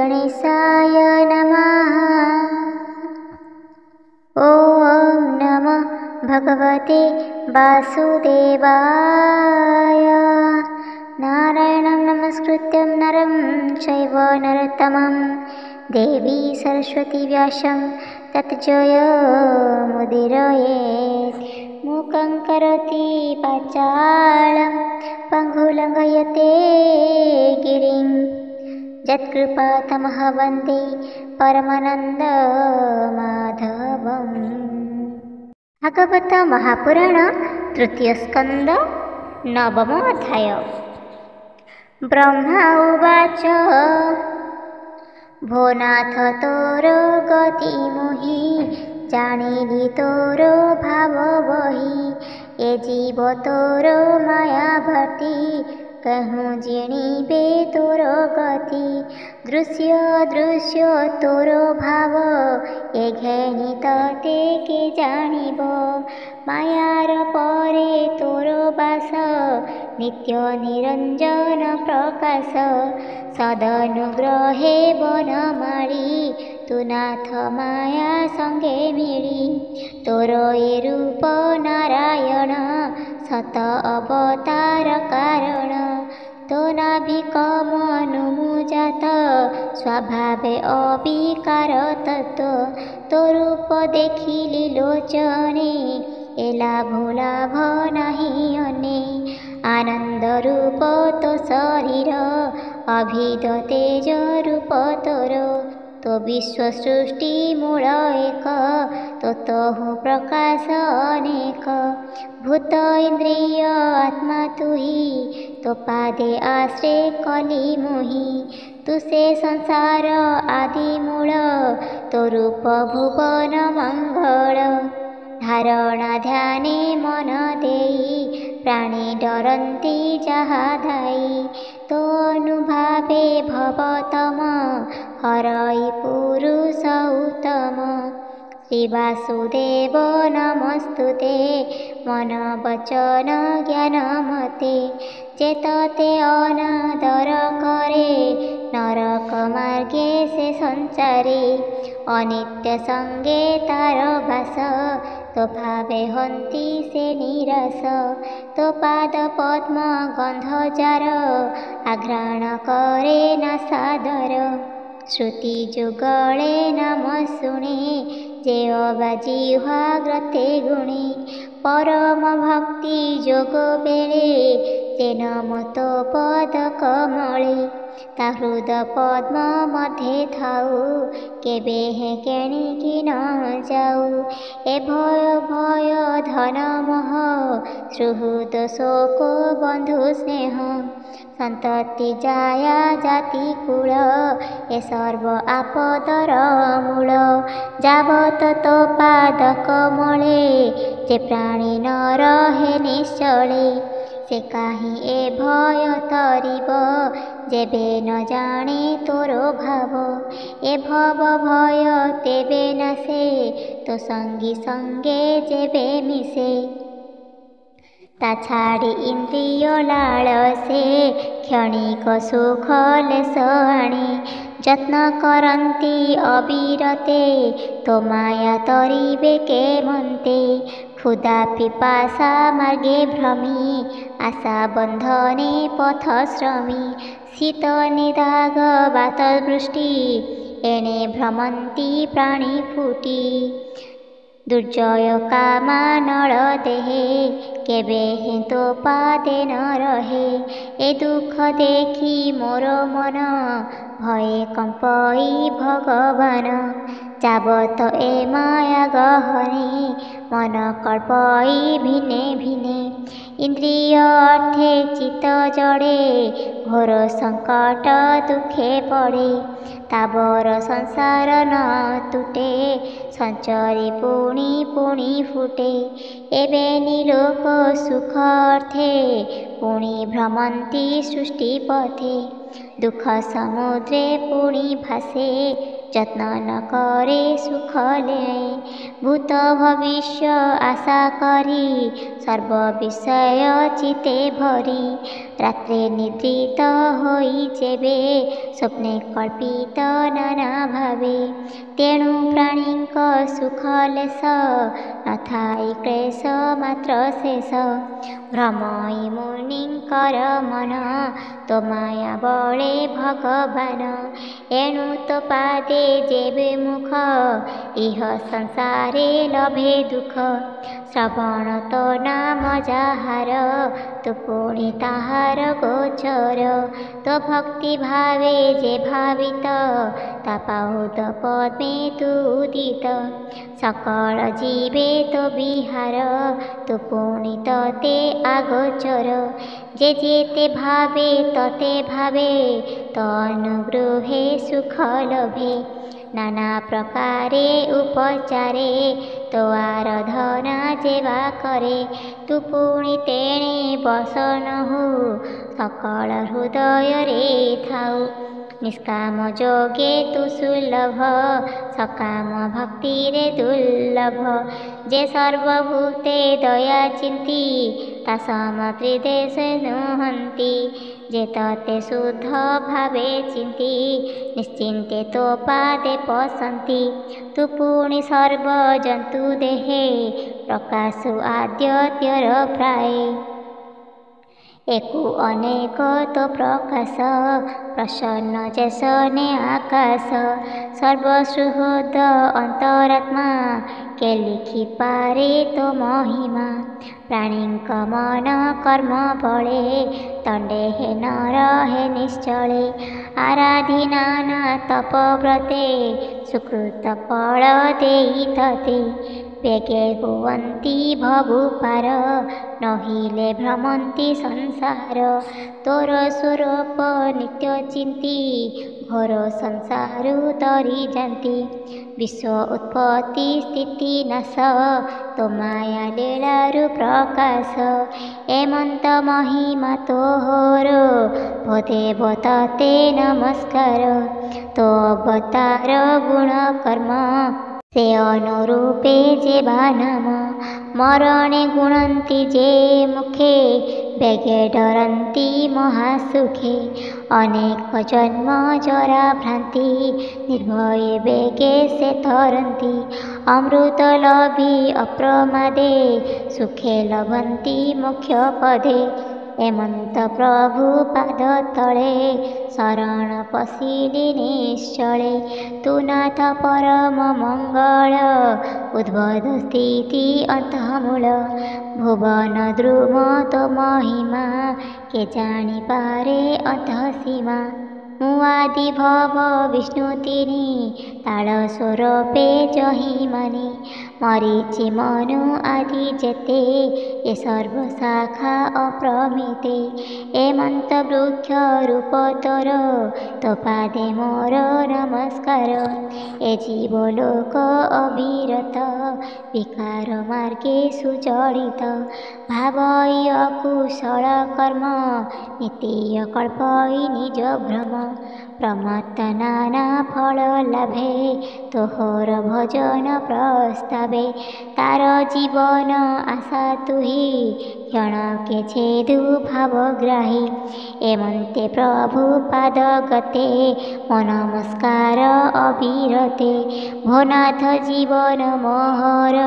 गणेशाय नमः। ॐ नमः भगवते वासुदेवाय। नारायणं नमस्कृत्यं नरं चैव नरोत्तमं देवी सरस्वती व्यासं ततो जयमुदीरयेत्। मूकं करोति वाचालं पङ्गुं लङ्घयते गिरिं यत्कृपातमहं वन्दे परमानन्दमाधवम्। भागवत महापुराण तृतीय स्कंद नवमो अध्याय। ब्रह्मा उवाच भो नाथ तोर गति मोहि जानिली तोर भाव बही। ए जीव तोर माया भर्ती कहूँ जिणिबे तोर गति। दृश्य दृश्य तोर भाव ए घेनी तते के जानिब। मायार परे तोर बास नित्य निरंजन प्रकाश। सदनुग्रहे बनमाली तु नाथ माया संगे मिली। तोर ए रूप नारायण सत अवतार कारण। तो नाभिक मनुमुजात स्वभावे अविकार तत्व। तो रूप देखिली लोचने ए लाभ लाभ नहीं अने। आनंद रूप तो शरीर अभिद तेज रूप तोर। तो विश्व सृष्टि मूल एक तो तहु प्रकाश अनेक। भूत इंद्रिय आत्मा तुही तो पादे आश्रय कली मोहि। तुसे संसार आदि मूल तो रूप भुवन मंगल। धारणा ध्याने मन देई प्राणी डरन्ति जहा धाई। तो अनुभावे भवतम हरई पुरुष उत्तम। श्री वासुदेव नमस्तुते मन वचन ज्ञान मते। चेतते अनादर करे नरक मार्गे से संचारी। अनित्य संगे तार भास तो भावे हंती से निराश। तो पाद पद्म गंध जार आघ्राण करे न सादर। श्रुति जुगले नाम शुणे जे अबाजिह्वा ग्रते गुणे। परम भक्ति जोग बेले तेन मत पद कमले। ता हृद पद्म मध्ये थाऊ केबे हे केणिकी न जाऊ। ए भय भय धन मोह सुहृद शोक बंधु स्नेह। संतति जाया जाति कुल ए सर्व आपदर मूल। जावत तो पाद कमले जे प्राणी न रहे निश्चले। से काहि ए भय तरिब जेबे न जाने तोर भाव। ए भव भय तेबे नासे तो संगी संगे जेबे मिसे। ता छाड़ी इंद्रिय लालसे क्षणिक सुख लेस आणे। यत्न करन्ति अविरते तो माया तरिबे के मन्ते। क्षुधा पिपासा मार्गे भ्रमी आशा बंधने पथ श्रमी। शीत निदाग बात वृष्टि एणे भ्रमन्ति प्राणी फुटी। दुर्जय कामा नल देहे केबे हे तो पादे न रहे। ए दुख देखी मोर मन भये कंपई भगवान। जाबत ए माया गहने मन कल्पई भिने भिने। इंद्रिय अर्थे चित्त जड़े घोर संकट दुखे पड़े। ताबर संसार न तुटे संचरी पुणी पुणी फुटे। एबे निलोक सुख अर्थे पुणी भ्रमंती सृष्टि पथे। दुख समुद्रे पुणी भासे যত্ন নকরে সুখ লেই। ভূত ভবিষ্য আশা করি সর্ব বিষয় চিতে ভরি। রাত্রে নিদ্রিত হই যেবে স্বপ্নে কল্পিত নানা ভাবে। তেଣୁ ପ୍ରାଣୀଙ୍କ ସୁଖ ଲେଶ ନଥାଇ କ୍ଲେଶ ମାତ୍ର ଶେଷ। ଭ୍ରମଇ ମୁନିଙ୍କର ମନ ତୋ ମାୟା ବଳେ ଭଗବାନ। ଏଣୁ ତୋ ପାଦେ ଯେବେ ମୁଖ ଇହ ସଂସାରେ ଲଭେ ଦୁଃଖ। ଶ୍ରବଣ ତୋ ନାମ ଯାହାର ତୁ ପୁଣି ତାହାର ଗୋଚର। ତୋ ଭକ୍ତି ଭାବେ ଯେ ଭାବିତ ତା ପାହୁଦ ପଦ୍ମେ ତୁ ଉଦିତ। ସକଳ ଜୀବେ ତୋ ବିହାର ତୁ ପୁଣି ତତେ আগোচর। যে যেতে ভাবে ততে ভাবে তো অনুগ্রহে সুখ লভে। নানা প্রকারে উপচারে তো আরাধনা যেবা করে। তু পুଣି তেণେ বসন হো সকল হৃদୟରେ ଥାଉ। নিষ্কাম যোগে তু সুলভ সকাম ভক্তিরে দুর্লভ। যে সর্বভূতে দয়া চিন্তি তা সমগ্রে সে নুহন্তি। যে ততে শুদ্ধ ভাবে চিন্তি নিশ্চিন্তে তো পাদে পশন্তি। তু পুଣି সর্ব জন্তু দেহে প্রকাশু আদ্যত্যর প্রায়। একু অনেক তো প্রকাশ প্রসন্ন যেসনে আকাশ। সর্বসুহৃদ অন্তরাত্মা কে লিখি পারে তো মহিমা। প্রাণীଙ୍କ মନ কর্ম বଳେ দণ্ডে হে নর হে নিশ্চଳେ। আরাধি নানা তপব্রতে সুকৃত ফଳ ଦେଇ ତତେ। ବେଗେ ହୁଅନ୍ତି ଭବୁ ପାର ନହିଲେ ଭ୍ରମନ୍ତି ସଂସାର। ତୋର ସ୍ୱରୂପ ନିତ୍ୟ ଚିନ୍ତି ଘୋର ସଂସାରୁ ତରି ଯାନ୍ତି। ବିଶ୍ୱ ଉତ୍ପତ୍ତି ସ୍ଥିତି ନାଶ ତୋ ମାୟା ଲୀଳାରୁ ପ୍ରକାଶ। ଏମନ୍ତ ମହିମା ତୋହର ଭଦେବ ତତେ ନମସ୍କାର। ତୋ ଅବତାର ଗୁଣ କର୍ମ ସେ ଅନୁରୂପେ ଯେବା ନାମ। ମରଣେ ଗୁଣନ୍ତି ଯେ ମୁଖେ ବେଗେ ଡରନ୍ତି ମହାସୁଖେ। ଅନେକ ଜନ୍ମ ଜରା ଭ୍ରାନ୍ତି ନିର୍ଭୟେ ବେଗେ ସେ ତରନ୍ତି। ଅମୃତ ଲଭି ଅପ୍ରମାଦେ ସୁଖେ ଲଭନ୍ତି ମୋକ୍ଷ ପଦେ। ଏମନ୍ତ ପ୍ରଭୁ ପାଦ ତଳେ ଶରଣ ପଶିଲି ନିଶ୍ଚଳେ। ତୁ ନାଥ ପରମ ମଙ୍ଗଳ ଉଦ୍ଭବ ସ୍ଥିତି ଅନ୍ତଃମୂଳ। ଭୁବନ ଦ୍ରୁମ ତୋ ମହିମା କେ ଜାଣିପାରେ ଅନ୍ତଃସୀମା। ମୁଁ ଆଦି ଭବ ବିଷ୍ଣୁ ତିନି ତାଳ ସ୍ୱରୂପେ ଯହିଁ ମାନି। ମରିଚି ମନୁ ଆଦି ଯେତେ ଏ ସର୍ବଶାଖା ଅପ୍ରମିତେ। ଏମନ୍ତ ବୃକ୍ଷ ରୂପ ତୋର ତୋ ପାଦେ ମୋର ନମସ୍କାର। ଏ ଜୀବ ଲୋକ ଅବିରତ ବିକାର ମାର୍ଗେ ସୁଜଡ଼ିତ। ଭାବଇ ଅକୁଶଳ କର୍ମ ନିତ୍ୟ କଳ୍ପଇ ନିଜ ଭ୍ରମ। ପ୍ରମତ୍ତ ନାନା ଫଳ ଲାଭେ ତୋହର ଭଜନ ପ୍ରସ୍ତାବେ। ତାର ଜୀବନ ଆଶା ତୁହି କ୍ଷଣକେ ଛେଦୁ ଭାବଗ୍ରାହୀ। ଏମନ୍ତେ ପ୍ରଭୁ ପାଦ ଗତେ ମୋ ନମସ୍କାର ଅବିରତେ। ଭୋନାଥ ଜୀବନ ମୋହର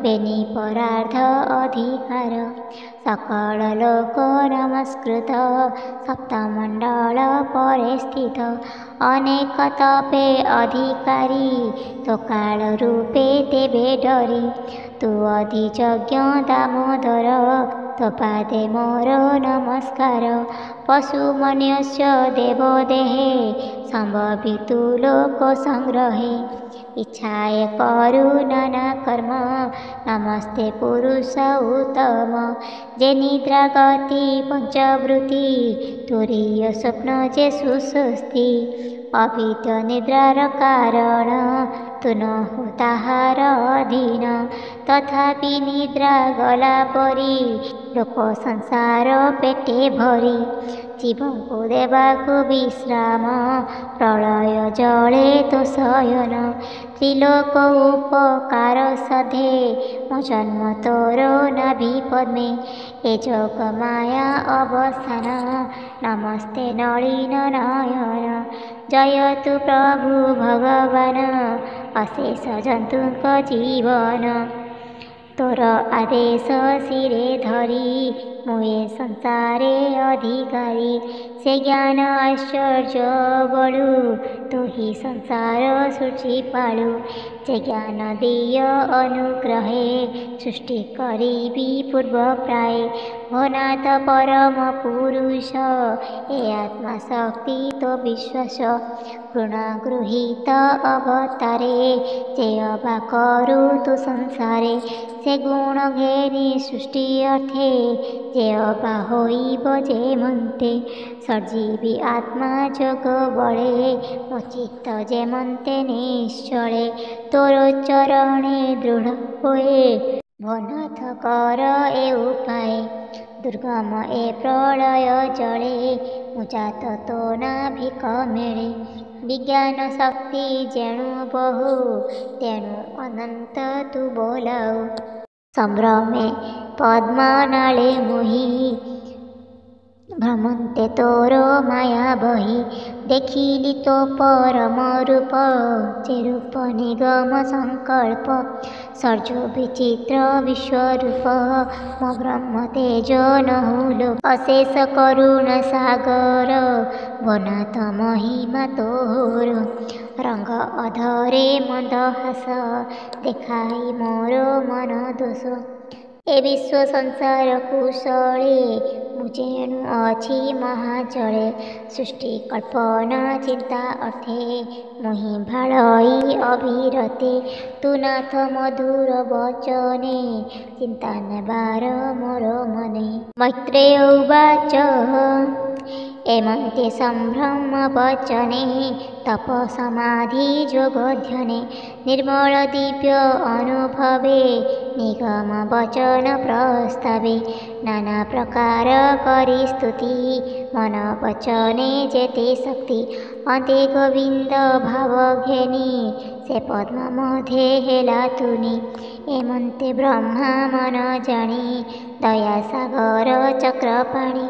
ବେନି ପରାର୍ଥ ଅଧିକାର। ସକଳ ଲୋକ ନମସ୍କୃତ ସପ୍ତମଣ୍ଡଳ ପରେ ସ୍ଥିତ। ଅନେକ ତପେ ଅଧିକାରୀ ତୋ କାଳ ରୂପେ ତେବେ ଡରି। ତୁ ଅଧିଯଜ୍ଞ ଦାମୋଦର ତୋ ପାଦେ ମୋର ନମସ୍କାର। ପଶୁ ମନୁଷ୍ୟ ଦେବ ଦେହେ ସମ୍ଭବିତୁ ଲୋକ ସଂଗ୍ରହେ। ଇଚ୍ଛାଏ କରୁ ନାନା କର୍ମ ନମସ୍ତେ ପୁରୁଷ ଉତ୍ତମ। ଯେ ନିଦ୍ରା ଗତି ପଞ୍ଚବୃତ୍ତି ତୁରୀୟ ସ୍ୱପ୍ନ ଯେ ସୁସ୍ୱସ୍ତି। ଅବିଦ୍ୟ ନିଦ୍ରାର କାରଣ ତୁ ନହୁ ତାହାର ଅଧୀନ। ତଥାପି ନିଦ୍ରା ଗଲା ପରି ଲୋକ ସଂସାର ପେଟେ ଭରି। ଜୀବଙ୍କୁ ଦେବାକୁ ବିଶ୍ରାମ ପ୍ରଳୟ ଜଳେ ତୋ ଶୟନ। ତ୍ରିଲୋକ ଉପକାର ସାଧେ ମୋ ଜନ୍ମ ତୋର ନାଭି ପଦ୍ମେ। ଏ ଯୋଗ ମାୟା ଅବସାନ ନମସ୍ତେ ନଳିନ ନୟନ। ଜୟତୁ ପ୍ରଭୁ ଭଗବାନ ଅଶେଷ ଜନ୍ତୁଙ୍କ ଜୀବନ। ତୋର ଆଦେଶ ଶିରେ ଧରି ମୁଁ ଏ ସଂସାରେ ଅଧିକାରୀ। ସେ ଜ୍ଞାନ ଐଶ୍ୱର୍ଯ୍ୟ ବଳୁ ତୁ ହି ସଂସାର ସୃଷ୍ଟି ପାଳୁ। ସେ ଜ୍ଞାନ ଦିଅ ଅନୁଗ୍ରହେ ସୃଷ୍ଟି କରିବି ପୂର୍ବ ପ୍ରାୟ। ମୋ ନାଥ ପରମ ପୁରୁଷ ଏ ଆତ୍ମା ଶକ୍ତି ତୋ ବିଶ୍ୱାସ। ଗୁଣ ଗୃହୀତ ଅବତାରେ ଯେ ଅବା କରୁ ତୁ ସଂସାରେ। ସେ ଗୁଣ ଘେନି ସୃଷ୍ଟି ଅର୍ଥେ ଯେ ଅବା ହୋଇବ ଯେ ମନ୍ତେ। ସର୍ଜୀବି ଆତ୍ମା ଯୋଗ ବଳେ ମୋ ଚିତ୍ତ ଯେ ମନ୍ତେ ନିଶ୍ଚଳେ। ତୋର ଚରଣେ ଦୃଢ଼ ହୋଏ ମୋ ନାଥ କର ଏ ଉପାୟ। ଦୁର୍ଗମ ଏ ପ୍ରଳୟ ଜଳେ ମୁଁ ଜାତ ତୋ ନାଭିକ ମିଳେ। ବିଜ୍ଞାନ ଶକ୍ତି ଯେଣୁ ବହୁ ତେଣୁ ଅନନ୍ତ ତୁ ବୋଲାଉ। ସମ୍ଭ୍ରମେ ପଦ୍ମନାଳେ ମୋହି ଭ୍ରମନ୍ତେ ତୋର ମାୟା ବହି। ଦେଖିଲି ତୋ ପରମ ରୂପ ଯେ ରୂପ ନିଗମ ସଂକଳ୍ପ। ସର୍ଜୁ ବିଚିତ୍ର ବିଶ୍ୱରୂପ ମୋ ବ୍ରହ୍ମ ତେଜ ନହୁ ଲୋପ। ଅଶେଷ କରୁଣା ସାଗର ମୋ ନାଥ ମହିମା ତୋର। ରଙ୍ଗ ଅଧରେ ମନ୍ଦହାସ ଦେଖାଇ ମୋର ମନ ଦୋଷ। ଏ ବିଶ୍ୱ ସଂସାର କୁଶଳେ ମୁଁ ଯେଣୁ ଅଛି ମହାଜଳେ। ସୃଷ୍ଟି କଳ୍ପନା ଚିନ୍ତା ଅର୍ଥେ ମୁହିଁ ଭାଳଇ ଅବିରତେ। ତୁ ନାଥ ମଧୁର ବଚନେ ଚିନ୍ତା ନେବାର ମୋର ମନେ। ମୈତ୍ରେୟ ଉବାଚ ଏମନ୍ତେ ସମ୍ଭ୍ରମ ବଚନେ ତପ ସମାଧି ଯୋଗ ଧ୍ୟାନେ। ନିର୍ମଳ ଦିବ୍ୟ ଅନୁଭବେ ନିଗମ ବଚନ ପ୍ରସ୍ତାବେ। ନାନା ପ୍ରକାର କରି ସ୍ତୁତି ମନ ବଚନେ ଯେତେ ଶକ୍ତି। ଅନ୍ତେ ଗୋବିନ୍ଦ ଭାବ ଘେନି ସେ ପଦ୍ମ ମଧ୍ୟେ ହେଲା ତୁନି। ଏମନ୍ତେ ବ୍ରହ୍ମା ମନ ଜାଣି ଦୟା ସାଗର ଚକ୍ରପାଣି।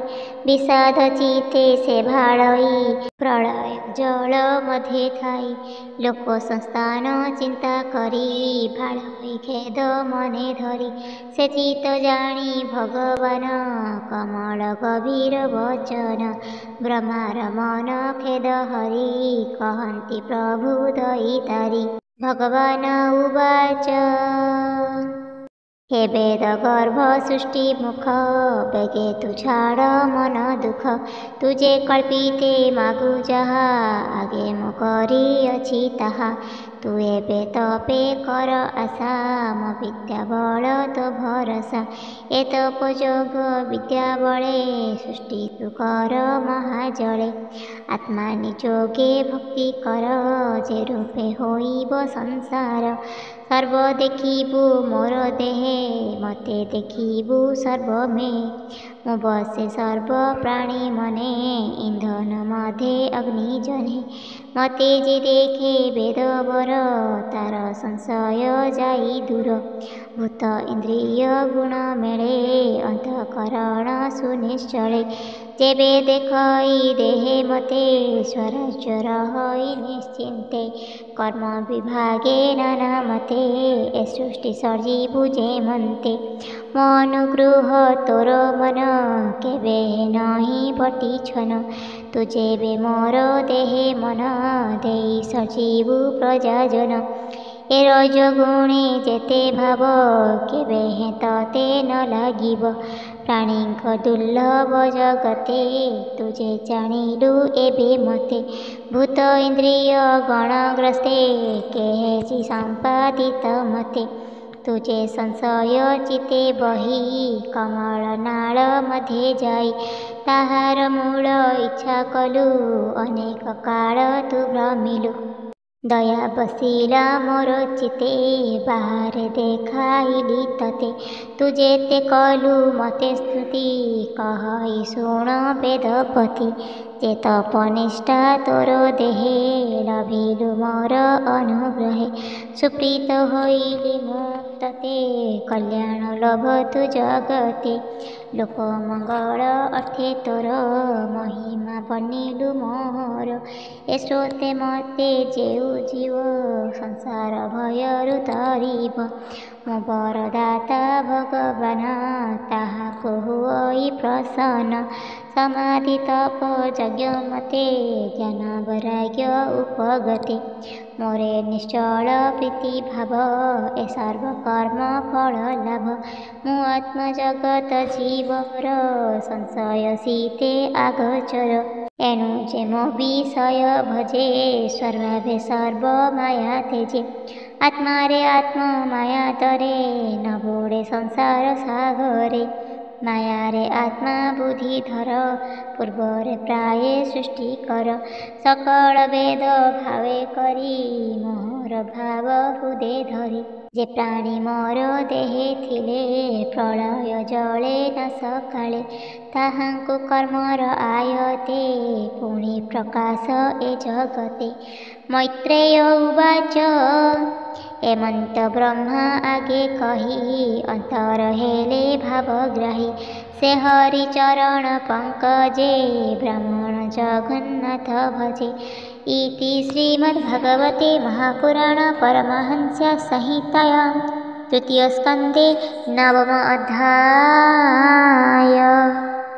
ବିଷାଦ ଚିତ୍ତେ ସେ ଭାଳଇ ପ୍ରଳୟ ଜଳ ମଧ୍ୟେ ଥାଇ। ଲୋକ ସଂସ୍ଥାନ ଚିନ୍ତା କରି ଭାଳଇ ଖେଦ ମନେ ଧରି। ସେ ଚିତ୍ତ ଜାଣି ଭଗବାନ କମଳ ଗଭୀର ବଚନ। ବ୍ରହ୍ମାର ମନ ଖେଦ ହରି କହନ୍ତି ପ୍ରଭୁ ଦଇତାରି। ଭଗବାନ ଉବାଚ ହେ ବେଦ ଗର୍ଭ ସୃଷ୍ଟି ମୁଖ ବେଗେ ତୁ ଛାଡ଼ ମନ ଦୁଃଖ। ତୁ ଯେ କଳ୍ପିତେ ମାଗୁ ଯାହା ଆଗେ ମୁଁ କରିଅଛି ତାହା। ତୁ ଏବେ ତପେ କର ଆଶା ମୋ ବିଦ୍ୟା ବଳ ତୋ ଭରସା। ଏ ତପ ଯୋଗ ବିଦ୍ୟା ବଳେ ସୃଷ୍ଟି ତୁ କର ମହାଜଳେ। ଆତ୍ମା ନିଯୋଗେ ଭକ୍ତି କର ଯେ ରୂପେ ହୋଇବ ସଂସାର। ସର୍ବ ଦେଖିବୁ ମୋର ଦେହେ ମତେ ଦେଖିବୁ ସର୍ବମେ। ମୁଁ ବସେ ସର୍ବ ପ୍ରାଣୀ ମନେ ଇନ୍ଧନ ମଧ୍ୟେ ଅଗ୍ନି ଜନେ। ମତେ ଯେ ଦେଖେ ବେଦବର ତାର ସଂଶୟ ଯାଇ ଦୂର। ଭୂତ ଇନ୍ଦ୍ରିୟ ଗୁଣ ମେଳେ ଅନ୍ତଃକରଣ ସୁନିଶ୍ଚଳେ। ଯେବେ ଦେଖଇ ଦେହେ ମତେ ସ୍ୱରାଜ୍ୟ ରହଇ ନିଶ୍ଚିନ୍ତେ। କର୍ମ ବିଭାଗେ ନାନା ମତେ ଏ ସୃଷ୍ଟି ସର୍ଜିବୁ ଯେ ମନ୍ତେ। ମୋ ଅନୁଗୃହ ତୋର ମନ କେବେ ନାହିଁ ବଟିଛନ। ତୁ ଯେବେ ମୋର ଦେହେ ମନ ଦେଇ ସର୍ଜିବୁ ପ୍ରଜାଜନ। ଏ ରଜଗୁଣେ ଯେତେ ଭାବ କେବେ ହେଁ ତତେ ନ ଲାଗିବ। ପ୍ରାଣୀଙ୍କ ଦୁର୍ଲଭ ଜଗତେ ତୁ ଯେ ଜାଣିଲୁ ଏବେ ମତେ। ଭୂତ ଇନ୍ଦ୍ରିୟ ଗଣଗ୍ରସ୍ତେ କେହେଚି ସମ୍ପାଦିତ ମତେ। ତୁ ଯେ ସଂଶୟ ଚିତ୍ତେ ବହି କମଳ ନାଳ ମଧ୍ୟେ ଯାଇ। ତାହାର ମୂଳ ଇଚ୍ଛା କଲୁ ଅନେକ କାଳ ତୁ ଭ୍ରମିଲୁ। दया बसिला मोर चिते बाहरे देखाइली तते तू जेते कलु मते स्तुति कहई शुण वेदपति जे तपनिष्ठा तोर देहे लभिलु मोर अनुग्रहे सुप्रीत होइली मुक्तते कल्याण लभतु जगते लोकमंगल अर्थे तोर महिमा बनिलु मोर एसोते मते जेउ जीव संसार भयरु तरिब मो वरदाता भगवान ताहाको हुई प्रसन्न समाधि तप यज्ञ मते ज्ञान वैराग्य उपगते मोरे निश्चल प्रीति भाव ए सर्वकर्म फल लाभ मु आत्मजगत जीवर संशय सीते आगोचर एणु जे मो विषय भजे सर्वाभे सर्व माया तेजे आत्मा रे आत्म माया तरे न बुड़े संसार सागरे माया रे आत्मा बुद्धिधर पूर्वरे प्राय सृष्टि कर सकल वेद भावे करी मोर भाव हृदय धरी जे प्राणी मोर देहे थिले प्रलय जले न सकाळे ताहांकु कर्मर आयते पुणी प्रकाश ए जगते मैत्रेय उवाच एमंत ब्रह्मा आगे कही अंतर हेले भावग्राही से हरि चरण पंकजे ब्राह्मण जगन्नाथ भजे इति श्रीमद्भगवते महापुराण परमहंस संहितायां तृतीय स्कन्धे नवम अध्याय।